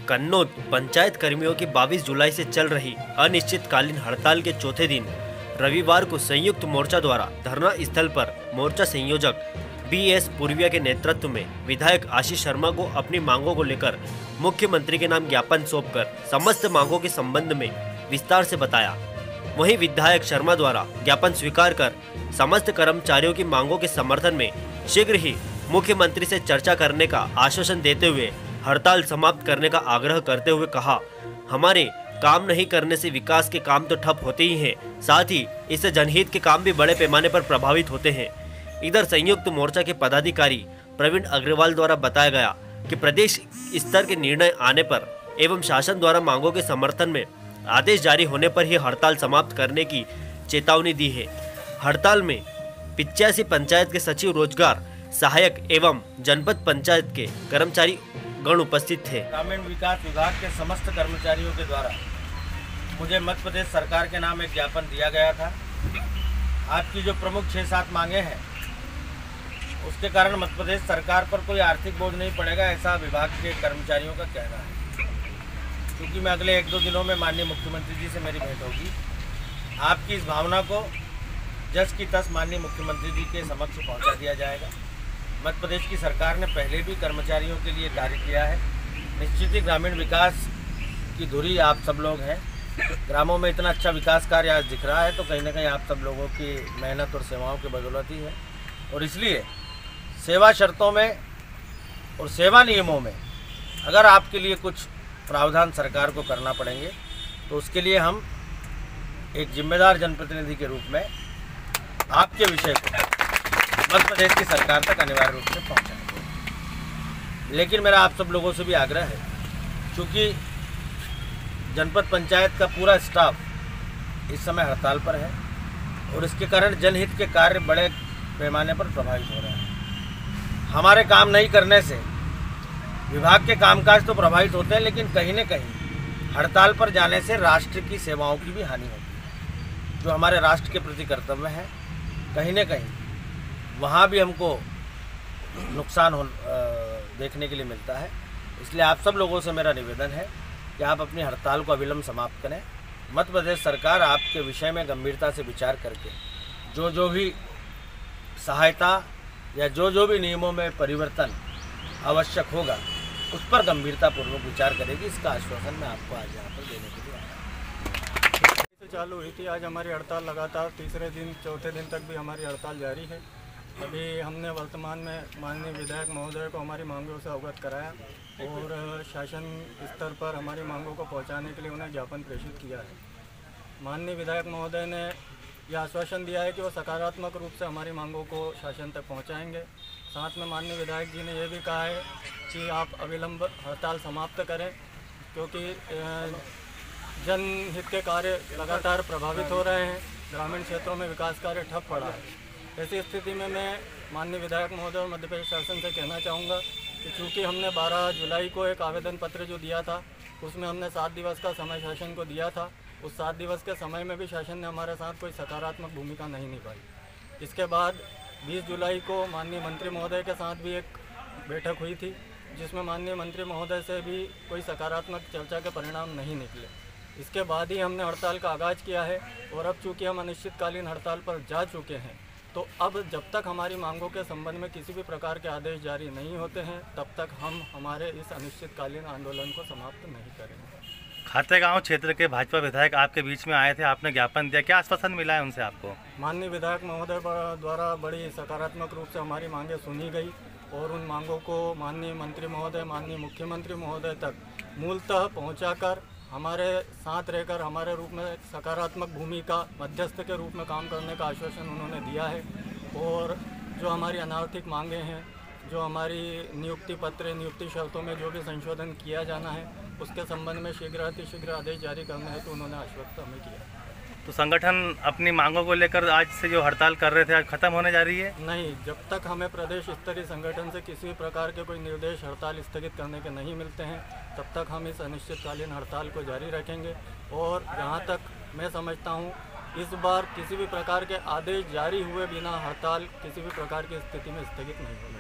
कन्नौज पंचायत कर्मियों की 22 जुलाई से चल रही अनिश्चितकालीन हड़ताल के चौथे दिन रविवार को संयुक्त मोर्चा द्वारा धरना स्थल पर मोर्चा संयोजक BS पूर्विया के नेतृत्व में विधायक आशीष शर्मा को अपनी मांगों को लेकर मुख्यमंत्री के नाम ज्ञापन सौंपकर समस्त मांगों के संबंध में विस्तार से बताया। वहीं विधायक शर्मा द्वारा ज्ञापन स्वीकार कर समस्त कर्मचारियों की मांगों के समर्थन में शीघ्र ही मुख्यमंत्री से चर्चा करने का आश्वासन देते हुए हड़ताल समाप्त करने का आग्रह करते हुए कहा, हमारे काम नहीं करने से विकास के काम तो ठप होते ही हैं, साथ ही इससे जनहित के काम भी बड़े पैमाने पर प्रभावित होते हैं। इधर संयुक्त मोर्चा के पदाधिकारी प्रवीण अग्रवाल द्वारा बताया गया कि प्रदेश स्तर के निर्णय आने पर एवं शासन द्वारा मांगों के समर्थन में आदेश जारी होने पर ही हड़ताल समाप्त करने की चेतावनी दी है। हड़ताल में 85 पंचायत के सचिव, रोजगार सहायक एवं जनपद पंचायत के कर्मचारी गण उपस्थित थे। ग्रामीण विकास विभाग के समस्त कर्मचारियों के द्वारा मुझे मध्य प्रदेश सरकार के नाम एक ज्ञापन दिया गया था। आपकी जो प्रमुख 6-7 मांगे हैं उसके कारण मध्य प्रदेश सरकार पर कोई आर्थिक बोझ नहीं पड़ेगा, ऐसा विभाग के कर्मचारियों का कहना है। क्योंकि मैं अगले 1-2 दिनों में माननीय मुख्यमंत्री जी से मेरी भेंट होगी। आपकी इस भावना को जस की तस माननीय मुख्यमंत्री जी के समक्ष पहुंचा दिया जाएगा। मध्य प्रदेश की सरकार ने पहले भी कर्मचारियों के लिए कार्य किया है। निश्चित ही ग्रामीण विकास की धुरी आप सब लोग हैं। ग्रामों में इतना अच्छा विकास कार्य आज दिख रहा है तो कहीं ना कहीं आप सब लोगों की मेहनत और सेवाओं की बदौलत ही है। और इसलिए सेवा शर्तों में और सेवा नियमों में अगर आपके लिए कुछ प्रावधान सरकार को करना पड़ेंगे तो उसके लिए हम एक जिम्मेदार जनप्रतिनिधि के रूप में आपके विषय को मध्य प्रदेश की सरकार तक अनिवार्य रूप से पहुंचाएंगे। लेकिन मेरा आप सब लोगों से भी आग्रह है, क्योंकि जनपद पंचायत का पूरा स्टाफ इस समय हड़ताल पर है और इसके कारण जनहित के कार्य बड़े पैमाने पर प्रभावित हो रहे हैं। हमारे काम नहीं करने से विभाग के कामकाज तो प्रभावित होते हैं, लेकिन कहीं न कहीं हड़ताल पर जाने से राष्ट्र की सेवाओं की भी हानि होती है। जो हमारे राष्ट्र के प्रति कर्तव्य है, कहीं न कहीं वहाँ भी हमको नुकसान देखने के लिए मिलता है। इसलिए आप सब लोगों से मेरा निवेदन है कि आप अपनी हड़ताल को अविलंब समाप्त करें। मध्य प्रदेश सरकार आपके विषय में गंभीरता से विचार करके जो भी सहायता या जो भी नियमों में परिवर्तन आवश्यक होगा उस पर गंभीरतापूर्वक विचार करेगी। इसका आश्वासन मैं आपको आज यहाँ पर देने के लिए आया। चालू हुई थी, आज हमारी हड़ताल लगातार तीसरे दिन चौथे दिन तक भी हमारी हड़ताल जारी है। अभी हमने वर्तमान में माननीय विधायक महोदय को हमारी मांगों से अवगत कराया और शासन स्तर पर हमारी मांगों को पहुंचाने के लिए उन्हें ज्ञापन प्रेषित किया है। माननीय विधायक महोदय ने यह आश्वासन दिया है कि वो सकारात्मक रूप से हमारी मांगों को शासन तक पहुंचाएंगे। साथ में माननीय विधायक जी ने यह भी कहा है कि आप अविलंब हड़ताल समाप्त करें, क्योंकि जनहित के कार्य लगातार प्रभावित हो रहे हैं। ग्रामीण क्षेत्रों में विकास कार्य ठप पड़ा है। ऐसी स्थिति में मैं माननीय विधायक महोदय और मध्य प्रदेश शासन से कहना चाहूँगा कि चूँकि हमने 12 जुलाई को एक आवेदन पत्र जो दिया था उसमें हमने 7 दिवस का समय शासन को दिया था। उस 7 दिवस के समय में भी शासन ने हमारे साथ कोई सकारात्मक भूमिका नहीं निभाई। इसके बाद 20 जुलाई को माननीय मंत्री महोदय के साथ भी एक बैठक हुई थी, जिसमें माननीय मंत्री महोदय से भी कोई सकारात्मक चर्चा के परिणाम नहीं निकले। इसके बाद ही हमने हड़ताल का आगाज़ किया है और अब चूँकि हम अनिश्चितकालीन हड़ताल पर जा चुके हैं तो अब जब तक हमारी मांगों के संबंध में किसी भी प्रकार के आदेश जारी नहीं होते हैं तब तक हम हमारे इस अनिश्चितकालीन आंदोलन को समाप्त नहीं करेंगे। खातेगांव क्षेत्र के भाजपा विधायक आपके बीच में आए थे, आपने ज्ञापन दिया, क्या आश्वासन मिला है उनसे आपको? माननीय विधायक महोदय द्वारा बड़ी सकारात्मक रूप से हमारी मांगें सुनी गई और उन मांगों को माननीय मंत्री महोदय, माननीय मुख्यमंत्री महोदय तक मूलतः पहुँचाकर हमारे साथ रहकर हमारे रूप में सकारात्मक भूमिका मध्यस्थ के रूप में काम करने का आश्वासन उन्होंने दिया है। और जो हमारी अनार्थिक मांगे हैं, जो हमारी नियुक्ति पत्र, नियुक्ति शर्तों में जो भी संशोधन किया जाना है उसके संबंध में शीघ्र आदेश जारी करने हैं तो उन्होंने आश्वस्त हमें किया। तो संगठन अपनी मांगों को लेकर आज से जो हड़ताल कर रहे थे आज खत्म होने जा रही है? नहीं, जब तक हमें प्रदेश स्तरीय संगठन से किसी भी प्रकार के कोई निर्देश हड़ताल स्थगित करने के नहीं मिलते हैं तब तक हम इस अनिश्चितकालीन हड़ताल को जारी रखेंगे। और जहाँ तक मैं समझता हूँ इस बार किसी भी प्रकार के आदेश जारी हुए बिना हड़ताल किसी भी प्रकार की स्थिति में स्थगित नहीं होगी।